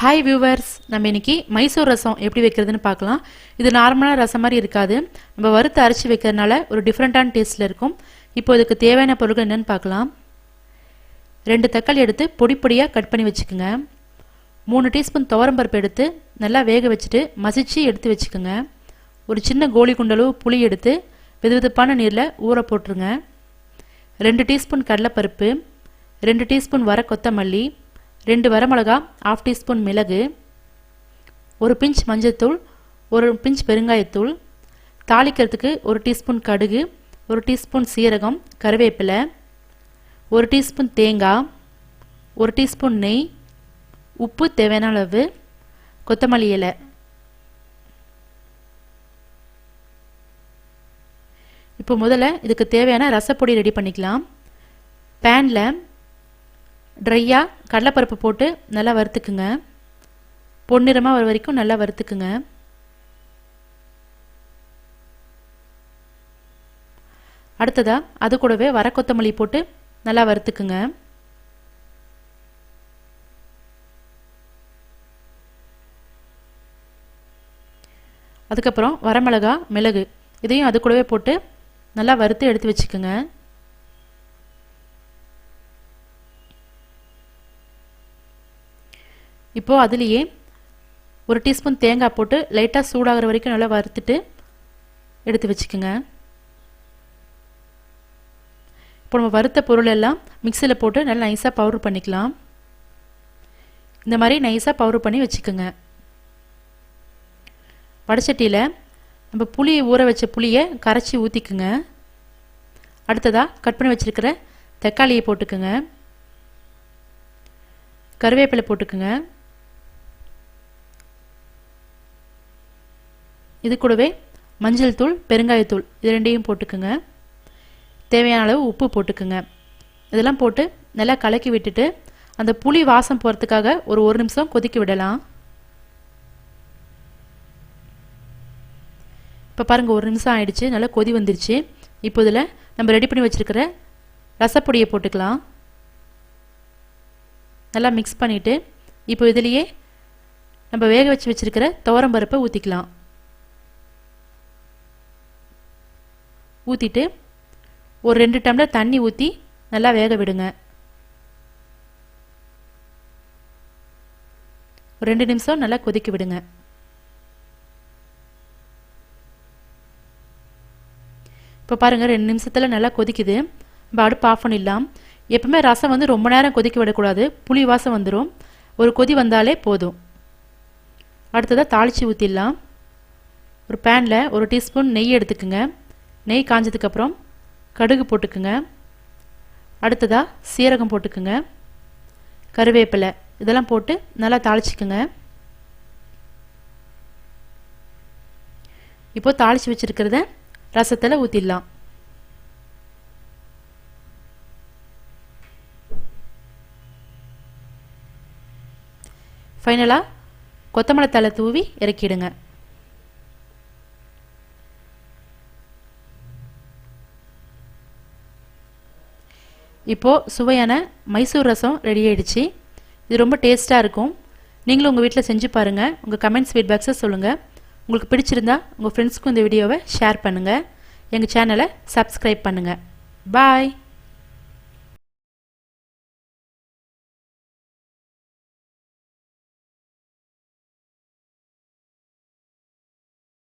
Hi viewers, நம்ம இன்னைக்கு மைசூர் ரசம் எப்படி வைக்கிறதுன்னு பார்க்கலாம். இது நார்மலான ரசம் மாதிரி இருக்காது. நம்ம வறுத்து அரைச்சி வைக்கிறதுனால ஒரு டிஃப்ரெண்ட்டான டேஸ்ட்டில் இருக்கும். இப்போ இதுக்கு தேவையான பொருட்கள் என்னென்னு பார்க்கலாம். 2 தக்காளி எடுத்து பொடி பொடியாக கட் பண்ணி வச்சுக்கோங்க. 3 டீஸ்பூன் துவரம்பருப்பு எடுத்து நல்லா வேக வச்சுட்டு மசிச்சு எடுத்து வச்சுக்கோங்க. ஒரு சின்ன கோலி குண்டளவு புளி எடுத்து வெதுவெதுப்பான நீரில் ஊற போட்டுருங்க. 2 டீஸ்பூன் கடலைப்பருப்பு, 2 டீஸ்பூன் வர கொத்தமல்லி, 2 வரமிளகா, 1/2 டீஸ்பூன் மிளகு, 1 பிஞ்ச் மஞ்சள்தூள், 1 பிஞ்ச் பெருங்காயத்தூள், தாளிக்கிறதுக்கு 1 டீஸ்பூன் கடுகு, 1 டீஸ்பூன் சீரகம், கருவேப்பிலை, 1 டீஸ்பூன் தேங்காய், 1 டீஸ்பூன் நெய், உப்பு தேவையான அளவு, கொத்தமல்லி இலை. இப்போ முதல்ல இதுக்கு தேவையான ரசப்பொடி ரெடி பண்ணிக்கலாம். பேனில் ட்ரையாக கடலைப்பருப்பு போட்டு நல்லா வறுத்துக்குங்க. பொன்னிறமாக வர வரைக்கும் நல்லா வறுத்துக்குங்க. அடுத்ததாக அது கூடவே வர கொத்தமல்லி போட்டு நல்லா வறுத்துக்குங்க. அதுக்கப்புறம் வரமிளகா, மிளகு இதையும் அது கூடவே போட்டு நல்லா வறுத்து எடுத்து வச்சுக்கோங்க. இப்போது அதுலேயே 1 டீஸ்பூன் தேங்காய் போட்டு லைட்டாக சூடாகிற வரைக்கும் நல்லா வறுத்துட்டு எடுத்து வச்சுக்கோங்க. இப்போ நம்ம வறுத்த பொருள் எல்லாம் மிக்சியில் போட்டு நல்லா நைஸாக பவுடர் பண்ணிக்கலாம். இந்த மாதிரி நைஸாக பவுடர் பண்ணி வச்சுக்கோங்க. வடச்சட்டியில் நம்ம புளியை ஊற வச்ச புளியை கரைச்சி ஊற்றிக்குங்க. அடுத்ததாக கட் பண்ணி வச்சுருக்கிற தக்காளியை போட்டுக்குங்க. கருவேப்பிலை போட்டுக்குங்க. இது கூடவே மஞ்சள் தூள், பெருங்காயத்தூள் இது ரெண்டையும் போட்டுக்குங்க. தேவையான அளவு உப்பு போட்டுக்குங்க. இதெல்லாம் போட்டு நல்லா கலக்கி விட்டுட்டு அந்த புளி வாசம் போகிறதுக்காக ஒரு 1 நிமிஷம் கொதிக்க விடலாம். இப்போ பாருங்கள், 1 நிமிஷம் ஆயிடுச்சு, நல்லா கொதி வந்துருச்சு. இப்போ இதில் நம்ம ரெடி பண்ணி வச்சுருக்கிற ரசப்பொடியை போட்டுக்கலாம். நல்லா மிக்ஸ் பண்ணிவிட்டு இப்போ இதிலேயே நம்ம வேக வச்சுருக்கிற துவரம்பருப்பை ஊற்றிக்கலாம். ஊற்றிட்டு ஒரு 2 டம்ளர் தண்ணி ஊற்றி நல்லா வேக விடுங்க. ஒரு 2 நிமிஷம் நல்லா கொதிக்க விடுங்க. இப்போ பாருங்கள், 2 நிமிஷத்தில் நல்லா கொதிக்குது. நம்ம அடுப்பு ஆஃப் பண்ணிடலாம். எப்பவுமே ரசம் வந்து ரொம்ப நேரம் கொதிக்க விடக்கூடாது, புளி வாசம் வந்துடும். ஒரு கொதி வந்தாலே போதும். அடுத்ததாக தாளித்து ஊற்றிடலாம். ஒரு பேனில் 1 டீஸ்பூன் நெய் எடுத்துக்குங்க. நெய் காஞ்சதுக்கப்புறம் கடுகு போட்டுக்குங்க. அடுத்ததாக சீரகம் போட்டுக்குங்க, கருவேப்பிலை இதெல்லாம் போட்டு நல்லா தாளிச்சிக்குங்க. இப்போ தாளித்து வச்சுருக்கிறத ரசத்தில் ஊற்றிடலாம். ஃபைனலாக கொத்தமல்லி தழை தூவி இறக்கிடுங்க. இப்போது சுவையான மைசூர் ரசம் ரெடி ஆயிடுச்சு. இது ரொம்ப டேஸ்ட்டாக இருக்கும். நீங்களும் உங்கள் வீட்டில் செஞ்சு பாருங்கள். உங்கள் கமெண்ட்ஸ், ஃபீட்பேக்ஸை சொல்லுங்கள். உங்களுக்கு பிடிச்சிருந்தா உங்கள் ஃப்ரெண்ட்ஸ்க்கும் இந்த வீடியோவை ஷேர் பண்ணுங்கள். எங்கள் சேனலை சப்ஸ்கிரைப் பண்ணுங்கள். பாய்.